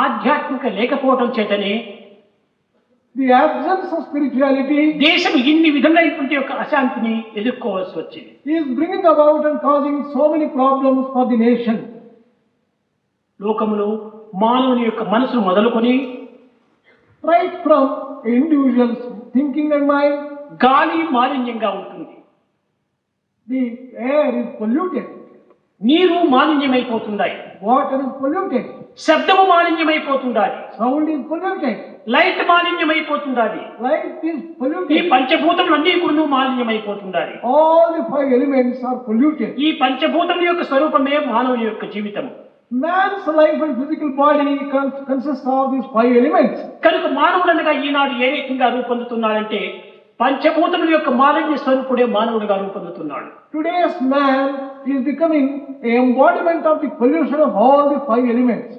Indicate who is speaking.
Speaker 1: ఆధ్యాత్మిక లేకపోవడం చేతనే
Speaker 2: the absence of spirituality
Speaker 1: దేశం ఇన్ని విధమైనటువంటి ఒక అశాంతిని ఎదుర్కోవాల్సి వచ్చింది.
Speaker 2: is bringing about and causing so many problems for the nation.
Speaker 1: లోకములో మానవుని యొక్క మనసును మొదలుకొని
Speaker 2: Right from individuals thinking and mind,
Speaker 1: గాలి మాలిన్యంగా ఉంటుంది,
Speaker 2: the air is polluted,
Speaker 1: నీరు మాలిన్యమైపోతున్నాయి,
Speaker 2: water is polluted,
Speaker 1: శబ్దము మాలిన్యమైపోతుండాలి,
Speaker 2: sound is polluted,
Speaker 1: లైట్ మాలిన్యమైపోతుండాలి,
Speaker 2: light is
Speaker 1: ఈ
Speaker 2: polluted.
Speaker 1: పంచభూతములన్నీ కూడా మాలిన్యమైపోతుండాలి.
Speaker 2: All the five elements are polluted.
Speaker 1: ఈ పంచభూతముల యొక్క స్వరూపమే మానవుని యొక్క జీవితం.
Speaker 2: Man's life and physical body consists of these five elements.
Speaker 1: కనుక మానవుడనగా ఈనాడు ఏ రకంగా రూపొందుతున్నాడంటే పంచభూతముల యొక్క మాలిన్య స్వరూపుడే మానవుడిగా రూపొందుతున్నాడు.
Speaker 2: Today's man is becoming an embodiment of the pollution of all the five elements.